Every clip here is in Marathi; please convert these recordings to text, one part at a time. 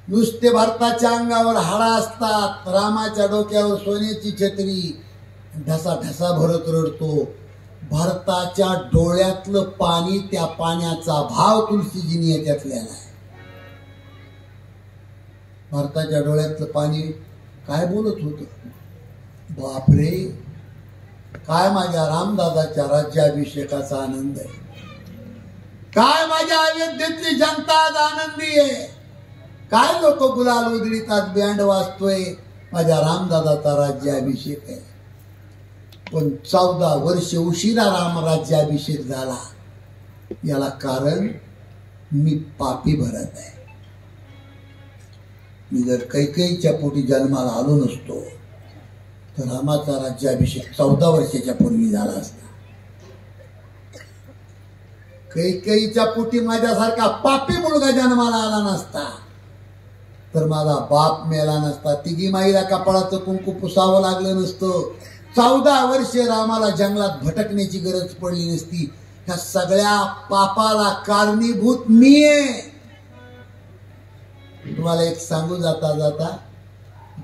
नुसते भरताच्या अंगावर हाडा असतात, रामाच्या डोक्यावर सोन्याची छत्री, ढसा ढसा भरत रडतो. भरताच्या डोळ्यातलं पाणी, त्या पाण्याचा भाव तुलसीजीने याच्यात लिहिला आहे. भरताच्या डोळ्यातलं पाणी काय बोलत होतं? बापरे, काय माझ्या रामदादाच्या राज्याभिषेकाचा आनंद आहे, काय माझ्या अयोध्येतली जनता आज आनंदी आहे, काय लोक गुलाल उधळीतात, बँड वाजतोय, माझ्या रामदादाचा राज्याभिषेक आहे. पण 14 वर्ष उशिरा राम राज्याभिषेक झाला. याला कारण मी पापी भरत आहे. मी जर कैकेयीच्या पोटी जन्माला आलो नसतो तर रामाचा राज्याभिषेक 14 वर्षाच्या पूर्वी झाला असता. कैकेयीच्या पोटी माझ्यासारखा पापी मुलगा जन्माला आला नसता तर माझा बाप मेला नसता, तिघी माईला कपाळाचं कुंकू पुसावं लागलं नसतं, 14 वर्षे रामाला जंगलात भटकण्याची गरज पडली नसती. ह्या सगळ्या पापाला कारणीभूत मी आहे. तुम्हाला एक सांगू जाता जाता,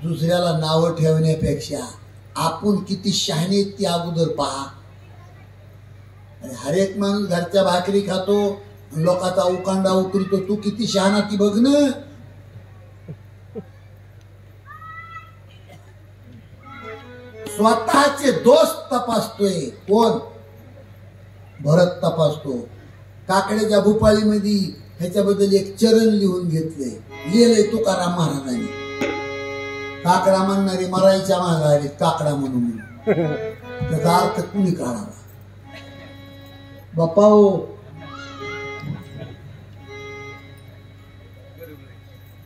दुसऱ्याला नावं ठेवण्यापेक्षा आपण किती शहाणे ती अगोदर पहा. हर एक माणूस घरच्या भाकरी खातो, लोकांचा उकांडा उकरतो, तू किती शहाणा ती बघ ना. स्वतःचे दोस्त तपासतोय कोण? भरत तपासतो. काकड्याच्या भूपाळीमध्ये ह्याच्याबद्दल एक चरण लिहून घेतले, लिहिलंय तुकाराम महाराजांनी. काकडा म्हणणारे मरायच्या माघारी काकडा म्हणून, त्याचा अर्थ कुणी काढावा? बापाओ,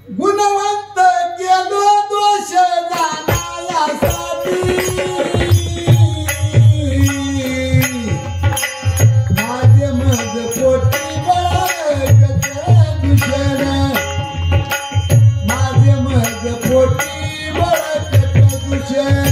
गुणवंत गेलो दोष जाण्यासाठी, माझे मज पोटी बळकत दूषण, माझे मज पोटी बळकत दूषण.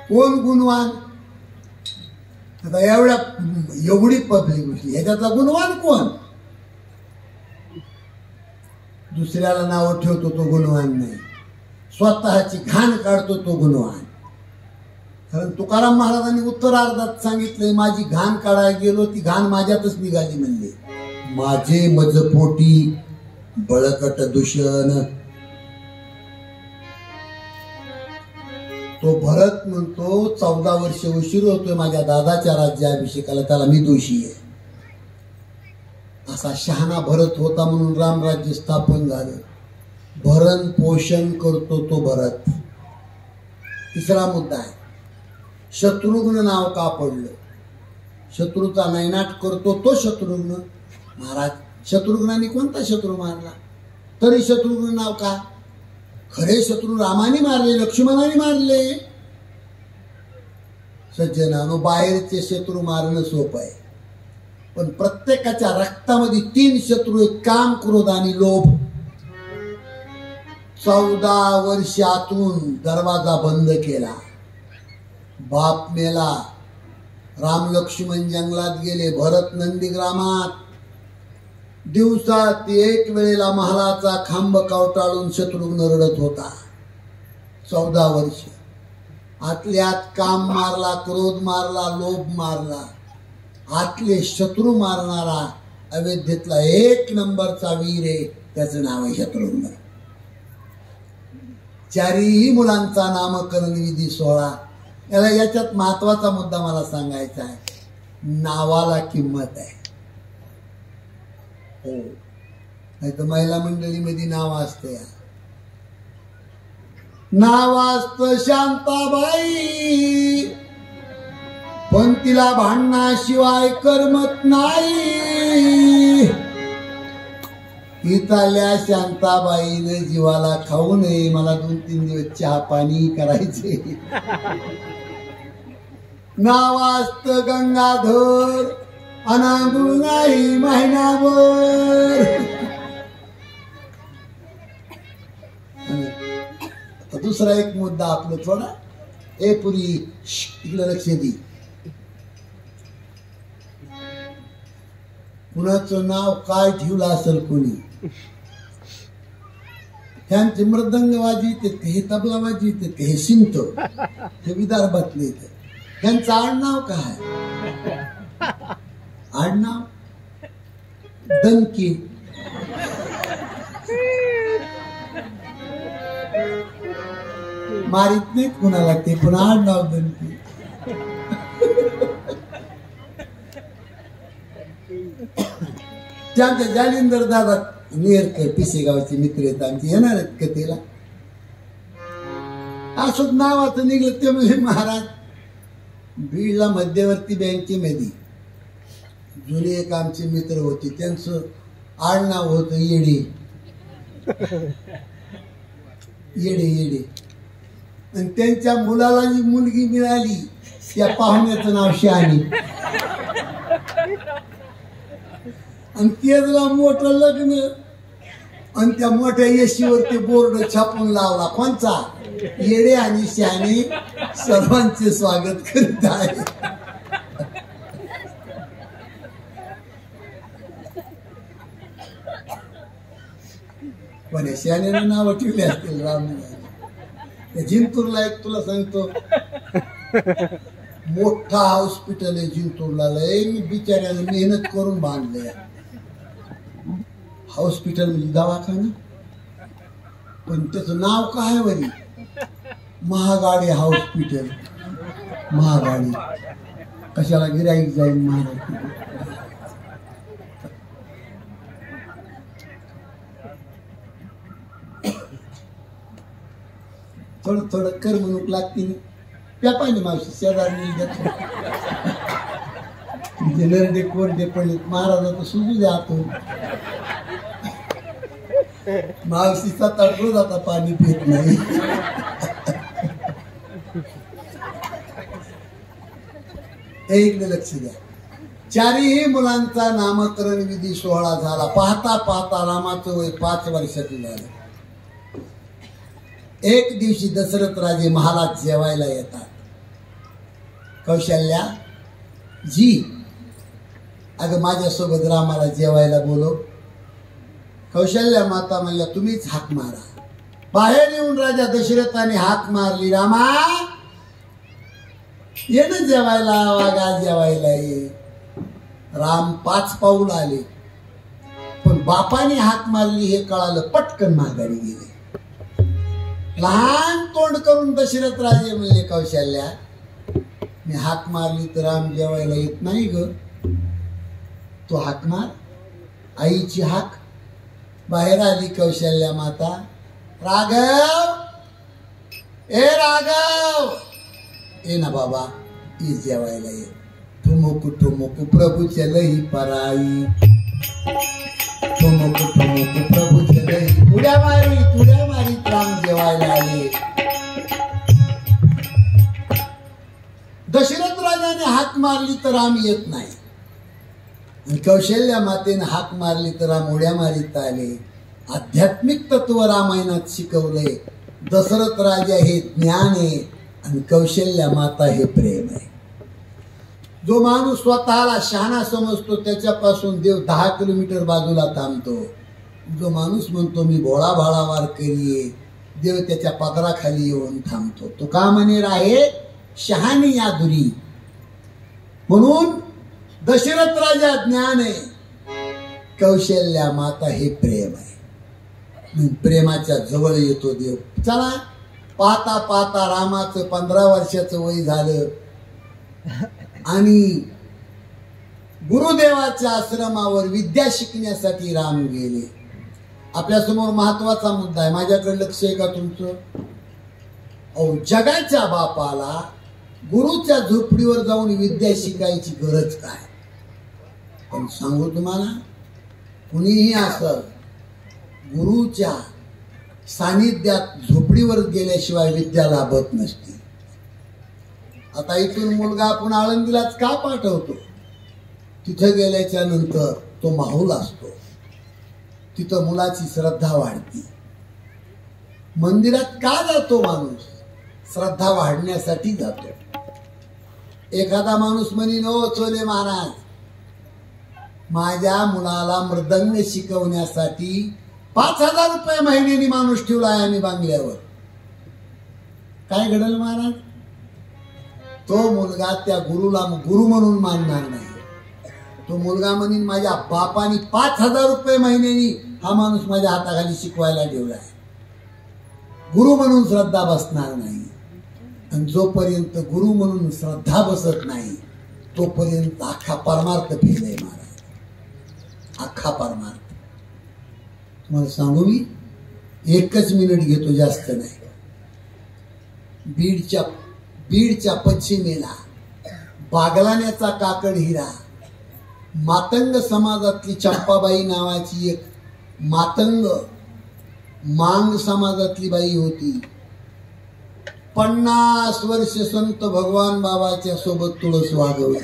कोण गुणवान? आता एवढी पब्लिक गोष्टी, ह्याच्यातला गुणवान कोण? दुसऱ्याला नाव ठेवतो तो गुणवान नाही, स्वतःची घाण काढतो तो गुणवान. कारण तुकाराम महाराजांनी उत्तरार्धात सांगितलंय, माझी घाण काढायला गेलो, ती घाण माझ्यातच निघाली म्हणले. माझे मजपोटी बळकट दूषण. तो भरत म्हणतो 14 वर्ष उशीर होतोय माझ्या दादाच्या राज्याभिषेकाला, त्याला मी दोषी आहे. असा शहाणा भरत होता म्हणून रामराज्य स्थापन झालं. भरण पोषण करतो तो भरत. तिसरा मुद्दा आहे, शत्रुघ्न नाव का पडलं? शत्रूचा नैनाट करतो तो शत्रुघ्न. महाराज, शत्रुघ्नाने कोणता शत्रू मारला? तरी शत्रुघ्न नाव का? खरे शत्रू रामाने मारले, लक्ष्मणाने मारले. सज्जनानो, बाहेरचे शत्रू मारणं सोपं आहे, पण प्रत्येकाच्या रक्तामध्ये 3 शत्रू आहेत, काम, क्रोध आणि लोभ. 14 वर्षातून दरवाजा बंद केला. बाप मेला, राम लक्ष्मण जंगलात गेले, भरत नंदीग्रामात. दिवसात एक वेळेला महालाचा खांब कवटाळून शत्रुघ्न रडत होता. 14 वर्ष आतल्यात काम मारला, क्रोध मारला, लोभ मारला. आतले शत्रू मारणारा अयोध्येतला 1 नंबरचा वीर आहे, त्याचं नाव आहे शत्रुघ्न. 4ही मुलांचा नामकरण विधी सोहळा. याच्यात महत्वाचा मुद्दा मला सांगायचा आहे, नावाला किंमत आहे. हो, नाही तर महिला मंडळीमध्ये नाव असते. नाव असतं शांताबाई, पण तिला भांडणाशिवाय करमत नाही. इथल्या शांताबाईने जीवाला खाऊ नये, मला 2-3 दिवस चहा पाणी करायचे. नाव असत गंगाधर, अनांगुळ नाही महिनाभर. आता दुसरा एक मुद्दा आपलं थोडा. ए पुरी इकडे लक्ष दे. कुणाचं नाव काय ठेवलं असेल कोणी. ह्यांचे मृदंग वाजित, हे तबला वाजित, हे शिंत, हे विदर्भातले. ह्यांचं आडनाव काय? आडनाव दणके. मारित नाहीत कुणाला ते, पण आडनाव दणके. ते आमच्या जालिंदर दादा नेरकर पिसेगावचे मित्र आहेत आमचे, येणार आहेत कथेला. असंच नावाचं निघलं ते म्हणजे महाराज बीडला मध्यवर्ती बँकेमध्ये जुने एक आमचे मित्र होते, त्यांचं आडनाव होतं येडे. येडे येडे. आणि त्यांच्या मुलाला जी मुलगी मिळाली त्या पाहुण्याचं नाव शहाणी. आणि तेजला मोठं लग्न, आणि त्या मोठ्या येशीवर ते बोर्ड छापून लावला, कोणचा? येडे आणि शहाणे सर्वांचे स्वागत करीत आहे. पण शहाण्याने नाव ठेवले असतील राम. जिंतूरला एक तुला सांगतो, मोठा हॉस्पिटल आहे जिंतूरला. लय मी बिचाऱ्याने मेहनत करून बांधले हॉस्पिटल, म्हणजे दवाखाना. पण त्याचं नाव काय वरी? महागाडी हॉस्पिटल. महागाडी कशाला गिराईक जाईल महागाडी. थोडं थोडं करमणूक लागते. प्यापायने मावशी शेजारी नरडे कोरडे पडले, महाराजाचं सुजू जातो. मावशी 7-8 रोज आता पाणी पित नाही. एकदा लक्ष द्या. 4ही मुलांचा नामकरण विधी सोहळा झाला. पाहता पाहता रामाचं वय 5 वर्षाचं झालं. एक दिवशी दशरथ राजे महालात जेवायला येतात. कौशल्या जी, अगं माझ्यासोबत रामाला जेवायला बोलव. कौशल्या माता म्हणल्या तुम्हीच हाक मारा. बाहेर येऊन राजा दशरथाने हाक मारली, रामा ये ना जेवायला, वागा जेवायला ये. राम 5 पाऊल आले, पण बापाने हाक मारली हे कळालं, पटकन माघारी गेले. लहान तोंड करून दशरथ राजे म्हणले, कौशल्या मी हाक मारली तर राम जेवायला येत नाही ग, तो हाक मार. आईची हाक. बाहेर आली कौशल्या माता. राघव, ए राघव, ये ना बाबा, ये जेवायला ये. ठुमुकू ठुमुकू प्रभू चलही पराई, ठुमुकू ठुमुकू प्रभू चलही. उड्या मारीत राम जेवायला आले. दशरथ राजाने हाक मारली तर राम येत नाही, आणि कौशल्या मातेने हाक मारली तर राम उड्या मारीत आले. आध्यात्मिक तत्व रामायणात शिकवलंय. दशरथ राजा हे ज्ञान आहे आणि कौशल्या माता हे प्रेम आहे. जो माणूस स्वतःला शहाणा समजतो त्याच्यापासून देव 10 किलोमीटर बाजूला थांबतो. जो माणूस म्हणतो मी भोळा भाळा वारकरी आहे, देव त्याच्या पदराखाली येऊन थांबतो. तो का म्हणेल आहे शहाणी यादुरी. म्हणून दशरथ राजा ज्ञान आहे, कौशल्या माता हे प्रेम आहे. प्रेमाच्या जवळ येतो देव. चला पाहता पाहता रामाचं 15 वर्षाचं वय झालं आणि गुरुदेवाच्या आश्रमावर विद्या शिकण्यासाठी राम गेले. आपल्यासमोर महत्वाचा मुद्दा आहे. माझ्याकडे लक्ष आहे का तुमचं? जगाच्या बापाला गुरुच्या झोपडीवर जाऊन विद्या शिकायची गरज काय? पण सांगू तुम्हाला, कुणीही असं गुरुच्या सानिध्यात झोपडीवर गेल्याशिवाय विद्या लाभत नसते. आता इथून मुलगा आपण आळंदीलाच का पाठवतो? तिथं गेल्याच्या नंतर तो माहूल असतो, तिथं मुलाची श्रद्धा वाढते. मंदिरात का जातो माणूस? श्रद्धा वाढण्यासाठी जातो. एखादा माणूस म्हणे, नो चोले महाराज, माझ्या मुलाला मृदंग शिकवण्यासाठी 5,000 रुपये महिन्यानी माणूस ठेवलाय आम्ही बांगल्यावर. काय घडल महाराज? तो मुलगा त्या गुरुला गुरु म्हणून मानणार नाही. तो मुलगा म्हणेन, माझ्या बापाने 5,000 रुपये महिन्यानी हा माणूस माझ्या हाताखाली शिकवायला ठेवलाय. गुरु म्हणून श्रद्धा बसणार नाही. आणि जोपर्यंत गुरु म्हणून श्रद्धा बसत नाही तोपर्यंत अख्खा परमार्थ फेल आहे महाराज, अख्खा परमार्थ. तुम्हाला सांगू मी, 1 मिनिट घेतो, जास्त नाही. बीडच्या पश्चिमेला बागलाण्याचा काकड हिरा, मातंग समाजातली चंपाबाई नावाची एक मातंग मांग समाजातली बाई होती. 50 वर्ष संत भगवान बाबाच्या सोबत तुळस वागवली.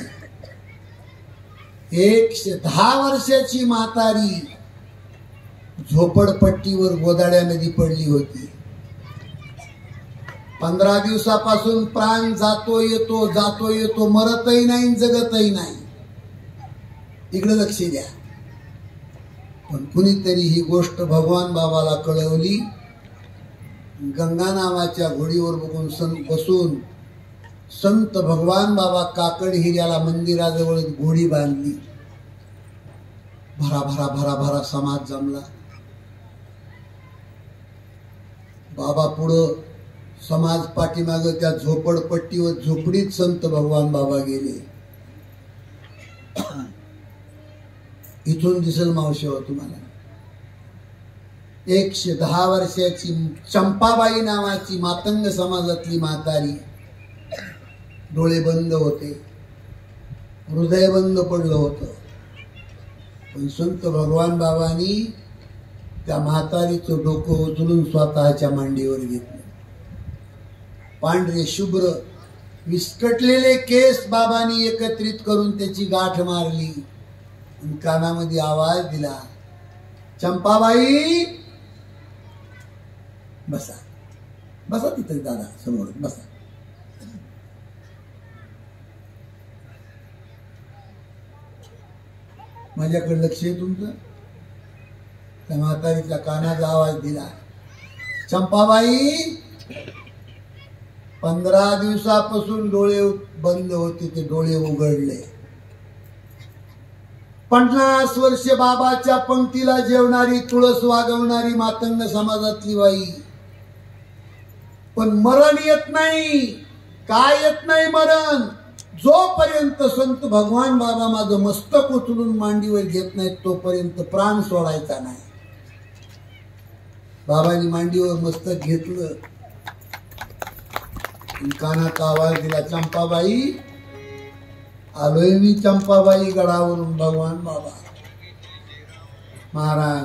110 वर्षाची म्हातारी झोपडपट्टीवर गोदाड्यामध्ये पडली होती. 15 दिवसापासून प्राण जातो येतो, मरतही नाही जगतही नाही. इकडे लक्ष द्या. पण कुणीतरी ही गोष्ट भगवान बाबाला कळवली. गंगा नावाच्या घोडीवर बसून संत भगवान बाबा काकड हिऱ्याला मंदिराजवळ घोडी बांधली. भरा भरा भरा भरा समाज जमला. बाबा पुढं, समाज पाठीमाग. त्या झोपडपट्टीवर झोपडीत संत भगवान बाबा गेले. इथून दिसेल मावशी हो तुम्हाला. 110 वर्षाची चंपाबाई नावाची मातंग समाजातली म्हातारी, डोळे बंद होते, हृदय बंद पडलं होतं. पण संत भगवान बाबांनी त्या म्हातारीचं डोकं उचलून स्वतःच्या मांडीवर घेतलं. पांढरे शुभ्र विस्कटलेले केस बाबांनी एकत्रित करून त्याची गाठ मारली. कानामध्ये आवाज दिला, चंपाबाई बसा, बसा तिथे दादा समोर बसा. माझ्याकडे लक्ष आहे तुमचं? त्या म्हातारीच्या कानाचा आवाज दिला, चंपाबाई 15 दिवसापासून डोळे बंद होते, ते डोळे उघडले. 50 वर्ष बाबाच्या पंक्तीला जेवणारी, तुळस वागवणारी मातंग समाजातली बाई. पण मरण येत नाही. काय येत नाही मरण? जोपर्यंत संत भगवान बाबा माझं मस्तक उचलून मांडीवर घेत नाहीत तोपर्यंत प्राण सोडायचा नाही. बाबांनी मांडीवर मस्तक घेतलं, कानात आवाज दिला, चंपाबाई आलोय मी, चंपाबाई गडावरून भगवान बाबा. महाराज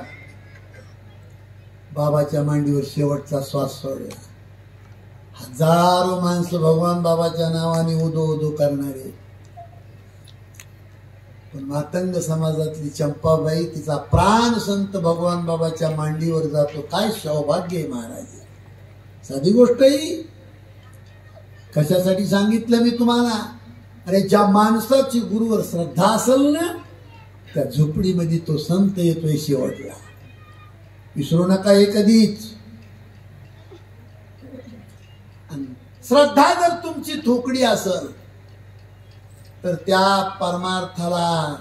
बाबाच्या मांडीवर शेवटचा श्वास सोडला. हजारो माणसं भगवान बाबाच्या नावाने उदो उदो करणारे. पण मातंग समाजातली चंपाबाई, तिचा प्राण संत भगवान बाबाच्या मांडीवर जातो. काय सौभाग्य आहे महाराज. साधी गोष्ट ही. कशासाठी सांगितलं मी तुम्हाला? अरे ज्या माणसाची गुरुवर श्रद्धा असेल ना, त्या झोपडीमध्ये तो संत येतोय शेवटला. विसरू नका हे कधीच. श्रद्धा जर तुमची थोकडी असेल तर त्या परमार्थाला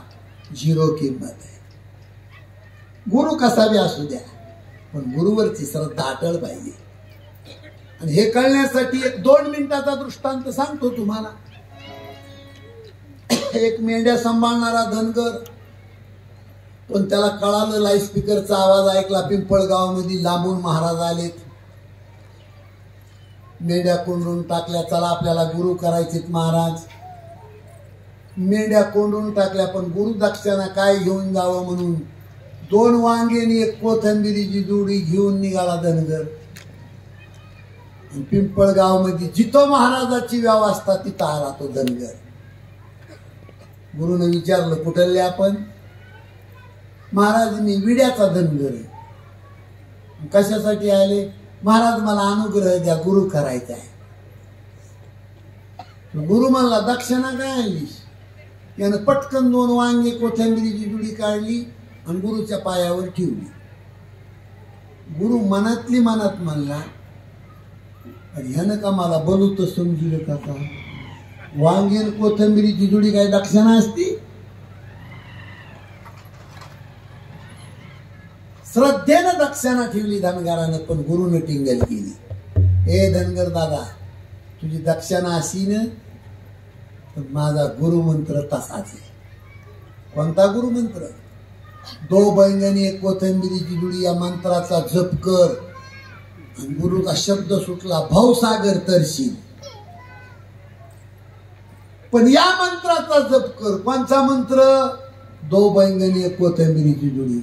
0 किंमत आहे. गुरु कसा बी असू द्या, पण गुरुवरची श्रद्धा अटळ पाहिजे. आणि हे कळण्यासाठी 1-2 मिनिटाचा दृष्टांत सांगतो तुम्हाला. एक मेंढ्या सांभाळणारा धनगर, पण त्याला कळालं, लाईस्पीकरचा आवाज ऐकला, पिंपळगाव मध्ये लांबून महाराज आलेत. मेंढ्या कोंडून टाकल्या, चला आपल्याला गुरु करायचेत महाराज. मेंढ्या कोंडून टाकल्या, पण गुरु दक्षिणा काय घेऊन जावं म्हणून 2 वांगे आणि 1 कोथिंबिरीची जोडी घेऊन निघाला धनगर. पिंपळगाव मध्ये जितो महाराजाची व्यवस्था तिथं आला तो धनगर. गुरुने विचारलं कुठले आपण? महाराज मी विड्याचा धनगर आहे. कशासाठी आले? महाराज मला अनुग्रह द्या, गुरु करायचा आहे. गुरु म्हणला दक्षिणा काय आणलीस? यानं पटकन 2 वांगे कोथिंबिरीची जुडी काढली आणि गुरुच्या पायावर ठेवली. गुरु मनातली मनात म्हणला, अरे ह्यानं का मला बोलू तर समजलं का? वांगे आणि कोथिंबिरीची जुडी काय दक्षिणा असती? श्रद्धेनं दक्षिणा ठेवली धनगरानं, पण गुरुनं टिंगल केली. ए धनगर दादा, तुझी दक्षिणा अशी ना, तर माझा गुरुमंत्र तसाच आहे. कोणता गुरुमंत्र? 2 बैंगणी 1 कोथिंबिरीची जुडी या मंत्राचा जप कर. आणि गुरुचा शब्द सुटला, भवसागर तरशील. पण या मंत्राचा जप कर. कोणचा मंत्र? 2 बैंगणी 1 कोथिंबिरीची जुडी.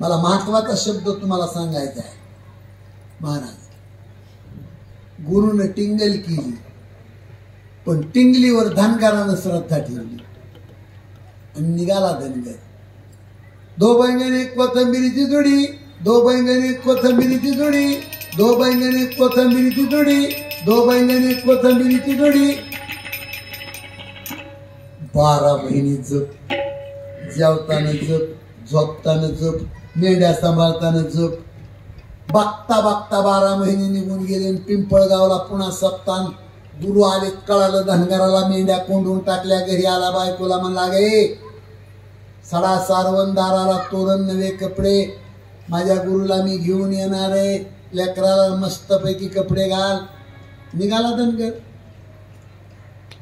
मला महत्वाचा शब्द तुम्हाला सांगायचा आहे. महाराज गुरुने टिंगल केली, पण टिंगलीवर धनगरानं श्रद्धा ठेवली आणि निघाला धनगर. 2 बैंगणी 1 कोथिंबिरीची जोडी, 2 बैंगणी 1 कोथिंबिरीची जोडी, 2 बैंगणी 1 कोथिंबिरीची जोडी, 2 बैंगणी 1 कोथिंबिरीची जोडी. 12 महिने जप, जेवताना जप, झोपताना जप, मेंढ्या सांभाळताना जप. बघता बघता 12 महिने निघून गेले. पिंपळगावला पुन्हा सप्तान. गुरु आले, कळालं धनगराला. मेंढ्या कोंडून टाकल्या. घरी आला, बायकोला म्हणला, गे सडा सारवण, दाराला तोरण, नवे कपडे. माझ्या गुरुला मी घेऊन येणार आहे. लेकराला मस्तपैकी कपडे घाल. निघाला धनगर.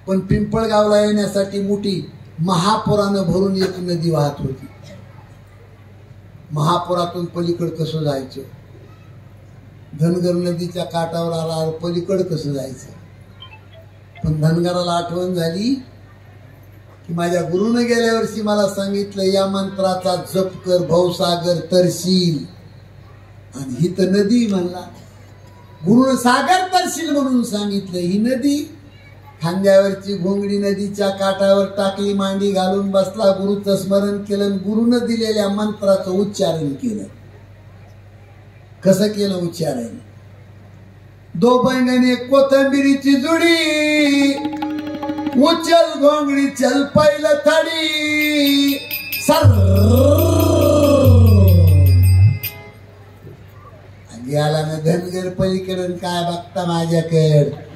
पण पिंपळगावला येण्यासाठी मोठी महापुरानं भरून एक नदी वाहत होती. महापुरातून पलीकड कसं जायचं? धनगर नदीच्या काठावर आला, पलीकड कसं जायचं? पण धनगराला आठवण झाली की माझ्या गुरुनं गेल्या वर्षी मला सांगितलं, या मंत्राचा जप कर, भवसागर तरशील. आणि ही तर नदी म्हणला. गुरुनं सागर तरशील म्हणून सांगितलं. ही नदी खांद्यावरची घोंगडी नदीच्या काठावर टाकली, मांडी घालून बसला, गुरुचं स्मरण केलं. गुरुनं दिलेल्या मंत्राचं उच्चारण केलं. कसं केलं उच्चारण? 2 बैंगणी 1 कोथिंबिरीची जुडी, उचल घोंगडी चल पहिलं थडी. सर गेला ना धनगर पलीकडे. काय बघता माझ्याकडे?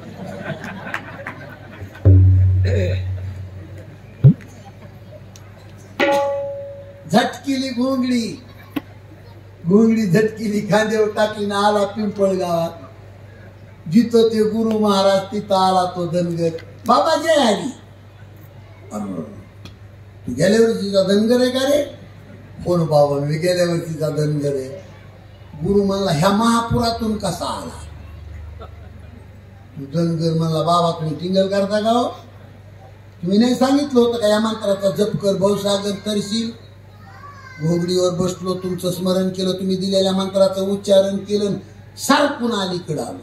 झटकिली घोंगडी, घोंगडी झटकिली, खांद्यावर टाकली ना आला पिंपळगावात. जिथं ते गुरु महाराज तिथं आला तो धनगर. बाबा जय आली. तू गेल्या वर्षीचा धनगर आहे का रे? कोण बाबा? मी गेल्या वर्षीचा धनगर आहे. गुरु म्हणला, ह्या महापुरातून कसा आला? धनगर म्हणला, बाबा तुम्ही टिंगल करता का हो? तुम्ही नाही सांगितलं होतं का या मंत्राचा जप कर, भवसागर तरशील? घोगडीवर बसलो, तुमचं स्मरण केलं, तुम्ही दिलेल्या मंत्राचं उच्चारण केलं, सारखून अलीकडं आलो.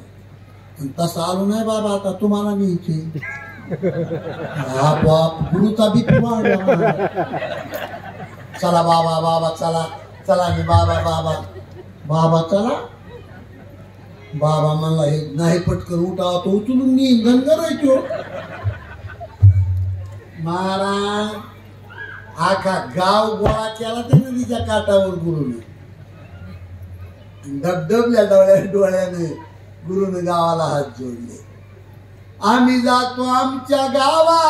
आणि तसं आलो नाही बाबा. आता तुम्हाला मी इथे बाप गुरुचा भीती वाढला. चला बाबा, बाबा चला, चला मी बाबा, बाबा बाबा चला. बाबा म्हणला, हे नाही पटकन उठा, तो उचलून मी धनगर आहे तो. महाराज आखा गाव गोळा केला त्या नदीच्या काठावर गुरुने. डबडबल्या डोळ्याने गुरुने गावाला हात जोडले. आम्ही जातो आमच्या गावा,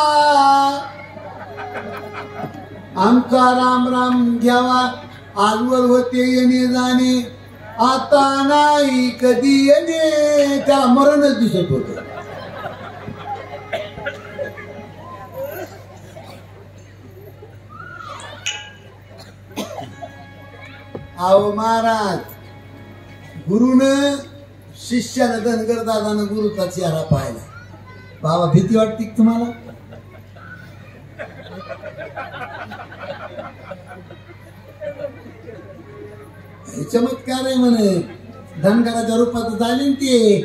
आमचा राम राम घ्यावा. आजवर होते येणे जाणे, आता नाही कधी येणे. त्याला मरणच दिसत होत. अहो महाराज, गुरुनं शिष्यानं धनगर दादानं गुरुचा चेहरा पाहिला. बाबा भीती वाटते तुम्हाला? हे चमत्कार आहे म्हणे, धनगराच्या रूपात झाली ना ते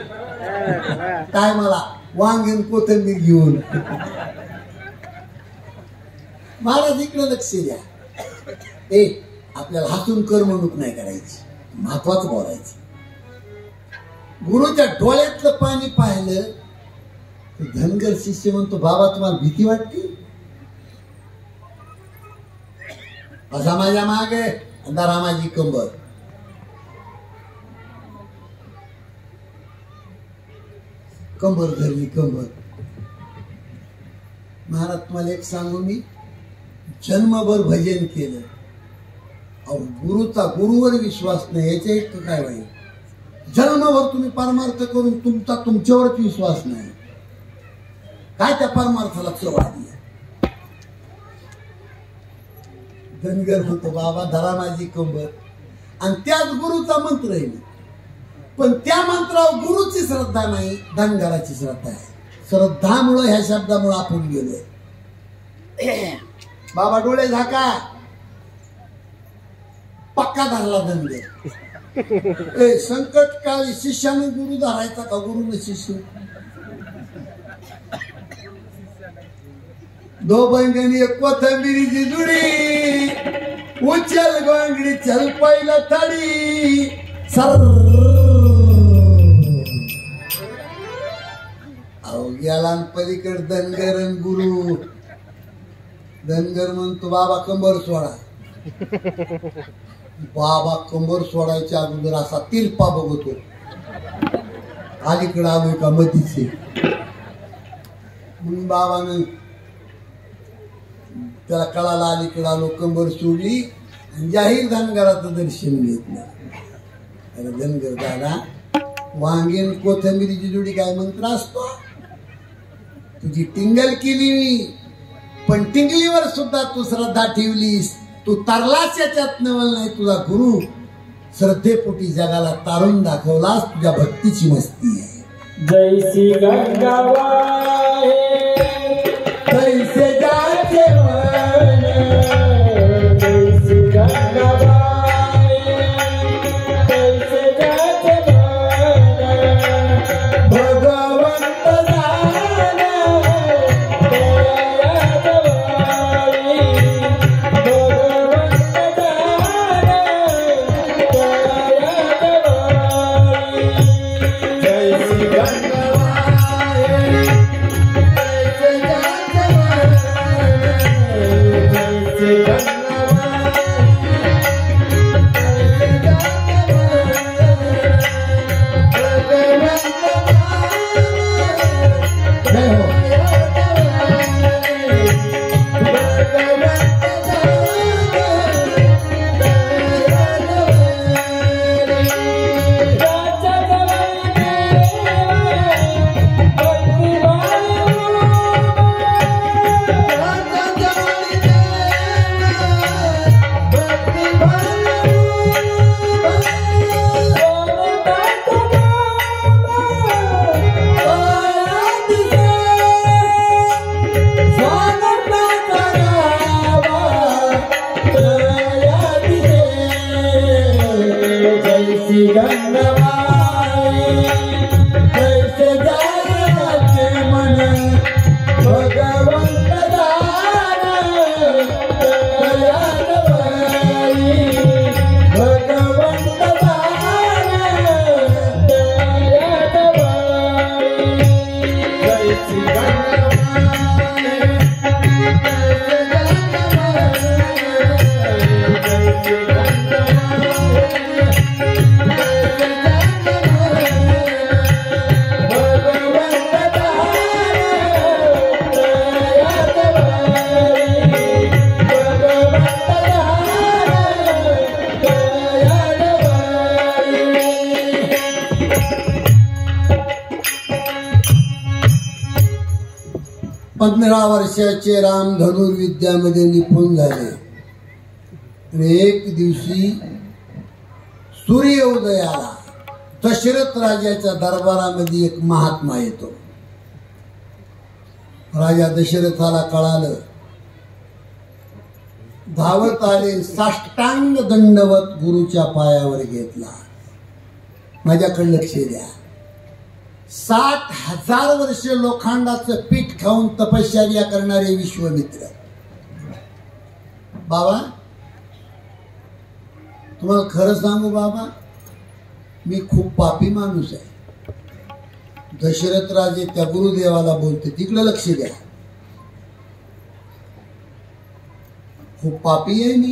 काय मला वांगण कोथिंबीर घेऊन. महाराज इकडे लक्ष द्या. आपल्याला हातून करमणूक नाही करायची, महत्वाचं बोलायचं. गुरुच्या डोळ्यातलं पाणी पाहिलं तर धनगर शिष्य म्हणतो, बाबा तुम्हाला भीती वाटते? असा माझ्या मागे अंधारा माझी कंबर. कंबर धरली कंबर. महाराज तुम्हाला एक सांगू, मी जन्मभर भजन केलं, अहो गुरुवर विश्वास नाही, याच्या एक काय वाईट. जन्मभर तुम्ही परमार्थ करून तुमच्यावरच विश्वास नाही, काय त्या परमार्थाला चवाडी. धनगर म्हणतो, बाबा धरा माझी कंबर. आणि त्याच गुरुचा मंत्र आहे, पण त्या मंत्रावर गुरुची श्रद्धा नाही, धनगराची श्रद्धा आहे. श्रद्धामुळे ह्या शब्दामुळे आपण गेलोय. बाबा डोळे झाका, पक्का धरला धनगर. संकट काळी शिष्याने गुरु धरायचा का गुरुने शिष्य? दो बैंगनी एक कोथिंबीरीची जुडी, उचल गोंगडी चल पहिला थाळी. सर अहो गेला पलीकडे धनगर गुरु. धनगर म्हणतो, बाबा कंबर सोडा. बाबा कंबर सोडायच्या अगोदर असा तिरपा बघतो, अलीकडे आलोय का मतीचे. म्हणून बाबानं त्याला कळाला अलीकडे आलो, कंबर सोडली आणि जाहीर धनगराचं दर्शन घेतलं. अरे धनगर दादा, वांगेन कोथिंबीरीची जोडी काय मंत्र असतो? तुझी टिंगल केली मी, पण टिंगलीवर सुद्धा तू श्रद्धा ठेवलीस. तू तरलास याच्यात नवल नाही. तुझा गुरु श्रद्धेपोटी जगाला तारून दाखवलास. तुझ्या भक्तीची मस्ती आहे. जैसी गंगाबाई जैसे जाचे मन, जैसी गंगाबाई जैसे जाचे मन, भगवंत दयाजवाई, भगवंत दयाजवाई. जैसी गंगाबाई जैसे जाचे मन, जैसे गंगाबाई जैसे जाचे मन, भगवंत जय हो. पंधरा वर्षाचे राम धनुर्विद्यामध्ये निपुण झाले. आणि एक दिवशी सूर्य उदयाला दशरथ राजाच्या दरबारामध्ये एक महात्मा येतो. राजा दशरथाला कळालं धावत आले, साष्टांग दंडवत गुरुच्या पायावर घेतला. माझ्याकडे लक्ष द्या. 60,000 वर्ष लोखंडाचं पीठ खाऊन तपश्चर्या करणारे विश्वामित्र. बाबा तुम्हाला खरं सांगू बाबा, मी खूप पापी माणूस आहे. दशरथ राजे त्या गुरुदेवाला बोलते, तिकडे लक्ष द्या. खूप पापी आहे मी.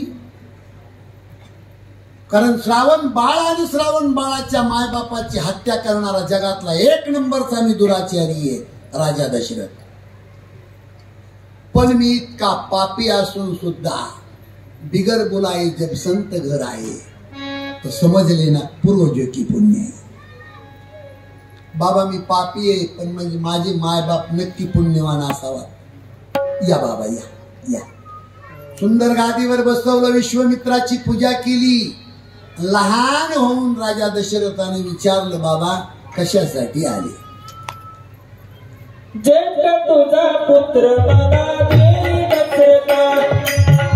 कारण श्रावण बाळ आणि श्रावण बाळाच्या मायबापाची हत्या करणारा जगातला 1 नंबरचा मी दुराचारी आहे, राजा दशरथ. पण मी इतका पापी असून सुद्धा बिगर बुलाए जब संत घर आए तो समजले ना पूर्वजों की पुण्य आहे. बाबा मी पापी आहे, पण म्हणजे माझे मायबाप नक्की पुण्यवान असावा. या बाबा या या. सुंदर गादीवर बसवलं, विश्वामित्राची पूजा केली. लहान होऊन राजा दशरथाने विचारलं, बाबा कशासाठी आले? जेठ तुझा पुत्र मला देई दशरथा,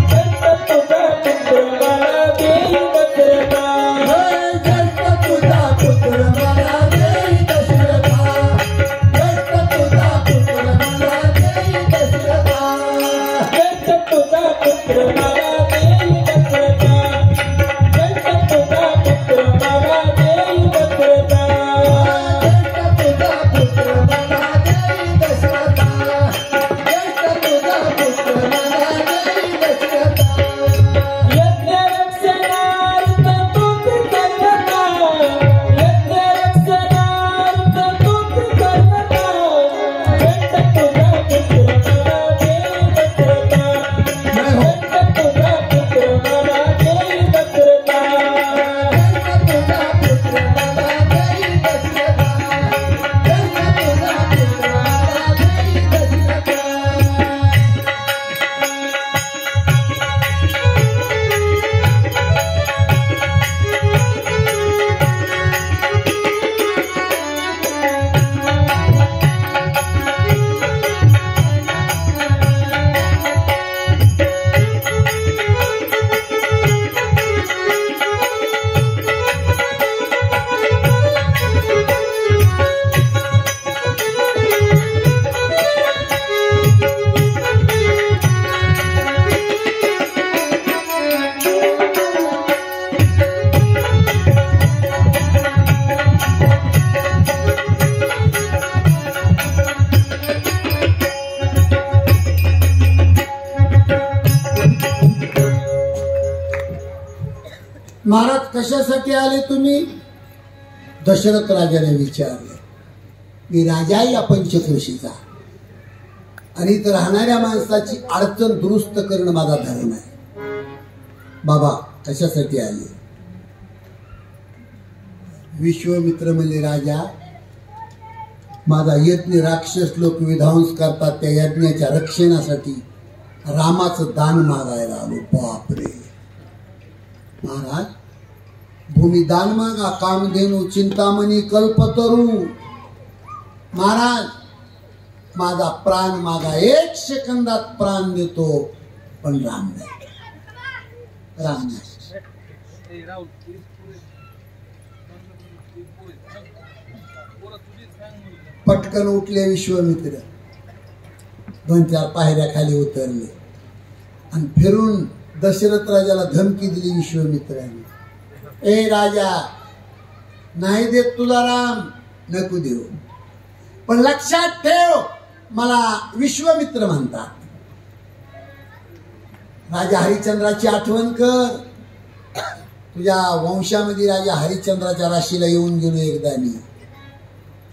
जेठ तुझा पुत्र मला देई दशरथा, जेठ तुझा पुत्र मला देई दशरथा, जेठ तुझा पुत्र मला देई दशरथा, जेठ तुझा पुत्र मला देई दशरथा, जेठ तुझा पुत्र मला देई दशरथा, जेठ तुझा पुत्र मला देई दशरथा, जेठ तुझा पुत्र मला देई दशरथा. यज्ञ रक्षणार्थ तूच करता, यज्ञ रक्षणार्थ तूच करता, जेठ तुझा पुत्र मला देई दशरथा, जेठ तुझा पुत्र मला देई दशरथा, जेठ तुझा पुत्र मला देई दशरथा, जेठ तुझा पुत्र मला देई दशरथा. महाराज कशासाठी आले तुम्ही? दशरथ राजाने विचारले. मी राजा या पंचक्रोशीचा आणि इथं राहणाऱ्या माणसाची अडचण दुरुस्त करणं माझा धर्म आहे. बाबा कशासाठी आले? विश्वामित्र म्हणले, राजा माझा यज्ञ राक्षस लोक विध्वंस करतात, त्या यज्ञाच्या रक्षणासाठी रामाचं दान मागायला आलो. बापरे महाराज, भूमी दान मागा, कामधेनू चिंतामणी कल्पतरू. महाराज माझा प्राण मागा, 1 सेकंदात प्राण देतो, पण राम नाही, राम नाही. पटकन उठले विश्वामित्र, 2-4 पायऱ्या खाली उतरले आणि फिरून दशरथ राजाला धमकी दिली विश्वामित्राने. ए राजा, नाही देत तुला राम, नको देऊ, पण लक्षात ठेव मला विश्वामित्र म्हणतात. राजा हरिश्चंद्राची आठवण कर. तुझ्या वंशामध्ये राजा हरिश्चंद्राच्या राशीला येऊन गेलो एकदा मी.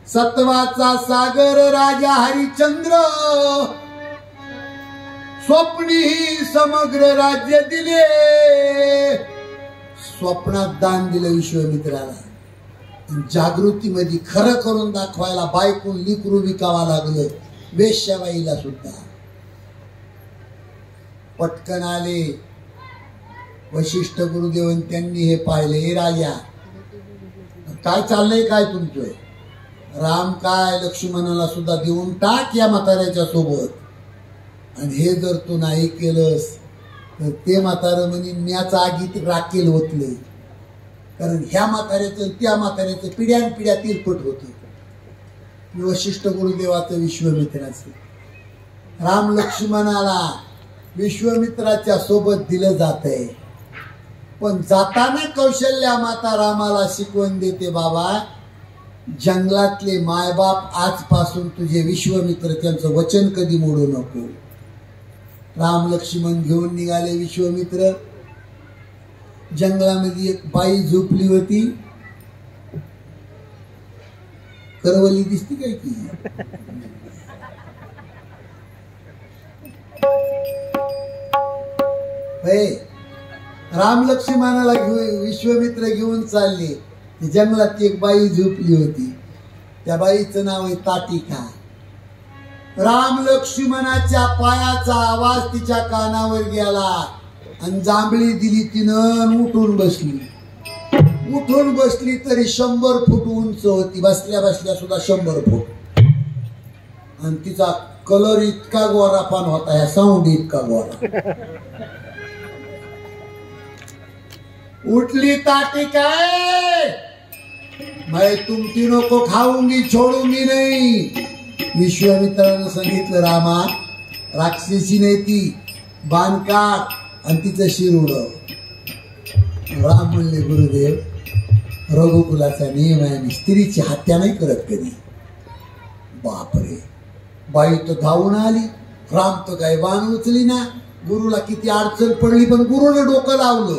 सत्वाचा सागर राजा हरिश्चंद्र, स्वप्नी समग्र राज्य दिले. स्वप्नात दान दिलं विश्वामित्राला. जागृतीमध्ये खरं करून दाखवायला बायकून लिकरू विकावा लागलं, वेश्याबाईला सुद्धा. पटकन आले वशिष्ठ गुरुदेवन, त्यांनी हे पाहिले. हे राजा काय चाललंय काय तुमचं? राम काय लक्ष्मणाला सुद्धा देऊन टाक या म्हाताऱ्याच्या सोबत, आणि हे जर तू नाही केलंस तर ते म्हातारं म्हणे म्याचा आगीत राखेल होतले, कारण ह्या म्हाताऱ्याचं त्या म्हाताऱ्याचं पिढ्यान पिढ्या तिरपट होतं. वशिष्ठ गुरुदेवाचं विश्वामित्राचं राम लक्ष्मणाला विश्वामित्राच्या सोबत दिलं जात आहे. पण जाताना कौशल्या माता रामाला शिकवण देते, बाबा जंगलातले मायबाप आजपासून तुझे विश्वामित्र त्यांचं वचन कधी मोडू नको. राम लक्ष्मण घेऊन निघाले. विश्वामित्र जंगलामध्ये एक बाई झोपली होती. करवली दिसती काय की? राम लक्ष्मणाला विश्वामित्र घेऊन चालले. जंगलात एक बाई झोपली होती. त्या बाईचं नाव आहे ताटिका. राम लक्ष्मणाच्या पायाचा आवाज तिच्या कानावर गेला आणि जांभळी दिली तिनं. उठून बसली तरी 100 फूट उंच होती. बसल्या बसल्या सुद्धा 100 फूट. आणि तिचा कलर इतका गोरा पान होता, ह्या साऊंड इतका गोरा. उठली ताटिका, मैं तुम तीनों को खाऊंगी छोडूंगी नहीं. विश्वामित्रानं सांगितलं, रामा राक्षसी नाही ती, बाण काढ आणि तिचं शिर उडव. राम म्हणले, गुरुदेव रघुकुलाचा नियम आहे, आणि स्त्रीची हत्या नाही करत कधी. बापरे, बाई तर धावून आली. राम तर काय बाण उचली ना. गुरुला किती अडचण पडली, पण गुरुने डोकं लावलं.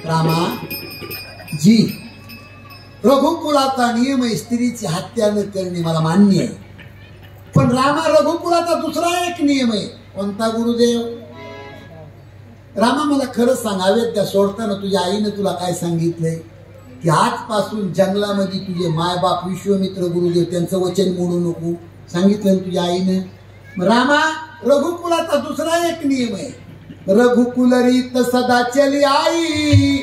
रामा जी, रघुकुलाचा नियम आहे स्त्रीची हत्या न करणे, मला मान्य आहे. पण रामा रघुकुलाचा दुसरा एक नियम आहे. कोणता गुरुदेव? रामा मला खरं सांगावेत, त्या सोडताना तुझ्या आईनं तुला काय सांगितलंय की आजपासून जंगलामध्ये तुझे मायबाप विश्वामित्र गुरुदेव त्यांचं वचन मोडू नको, सांगितलं तुझ्या आईनं. रामा रघुकुलाचा दुसरा एक नियम आहे. रघुकुल रीत सदा चली आई,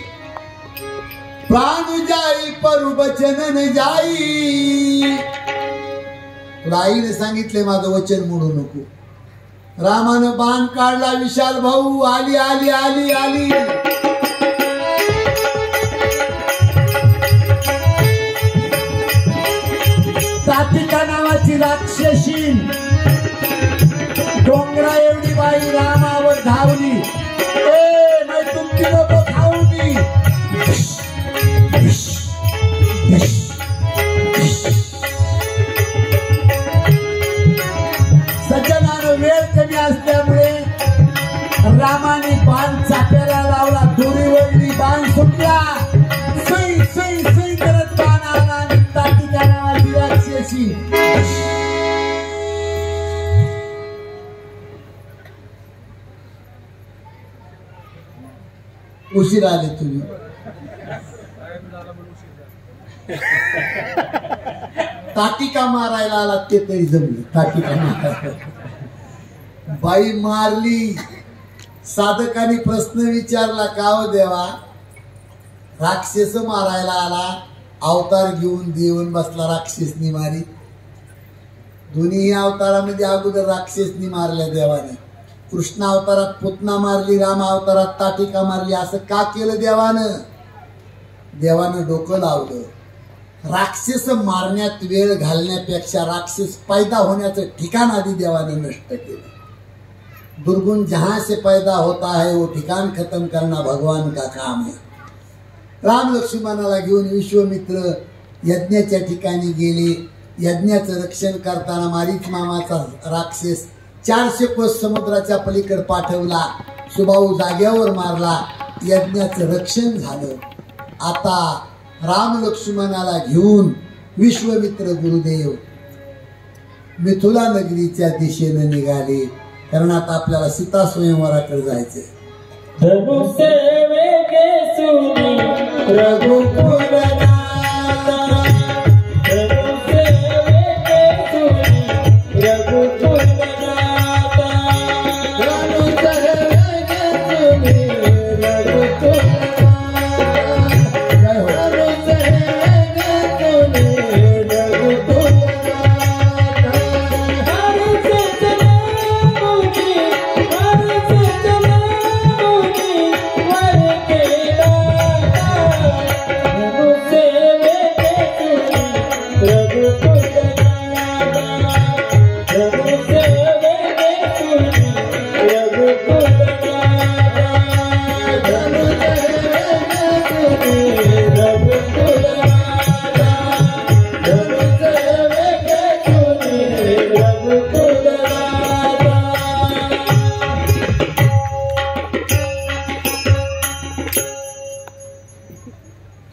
प्राण जाई पर वचन न जाई. तुला आईने सांगितले माझं वचन मोडू नको. रामानं बाण काढला. विशाल भाऊ आली आली आली आली. ताटिका नावाची राक्षसी डोंगरा एवढी बाई रामावर धावली. मैं तुम तीनों को खाऊंगी. सज्जनानं वेळ कमी असल्यामुळे रामाने बाण चाप्याला लावला. दोरी वळली, बाण सुटला. सुई सुई सुई करत बाण आला आणि ताटिका नावाची राक्षसी उशीर आले तुम्ही. ताटिका मारायला आला ते तरी जमले. ताटिका मारायला बाई मारली. साधकाने प्रश्न विचारला, का हो देवा, राक्षस मारायला आला, अवतार घेऊन देऊन बसला, राक्षसनी मारी. दोन्ही अवतारामध्ये अगोदर राक्षसनी मारल्या देवाने. कृष्ण अवतारात पुतना मारली, राम अवतारात ताटिका मारली. असं का केलं देवानं? देवानं डोकं लावलं. राक्षस मारण्यात वेळ घालण्यापेक्षा राक्षस पैदा होण्याचं ठिकाण आधी देवानं नष्ट केलं. दुर्गुण जहां से पैदा होता है वो ठिकाण खत्म करना भगवान का काम है. राम लक्ष्मणाला घेऊन विश्वामित्र यज्ञाच्या ठिकाणी गेले. यज्ञाचं रक्षण करताना मारीच मामाचा राक्षस 400 कोस समुद्राच्या पलीकडे पाठवला. सुबाहू जाग्यावर मारला. यज्ञाचं रक्षण झालं. आता राम लक्ष्मणाला घेऊन विश्वामित्र गुरुदेव मिथिला नगरीच्या दिशेने निघाले. कारण आता आपल्याला सीता स्वयंवराकडे जायचंय. Hare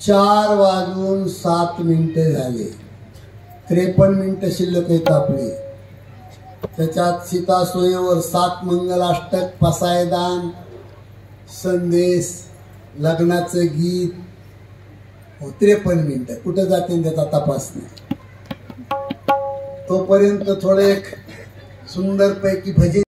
4:07 झाले. 53 मिनिटं शिल्लक आहेत आपली. त्याच्यात सीता सोयीवर 7 मंगलाष्टक, पसायदान, संदेश, लग्नाचं गीत. 53 मिनिटं कुठं जाते त्याचा तपास नाही. तोपर्यंत थोडे एक सुंदर पैकी भजन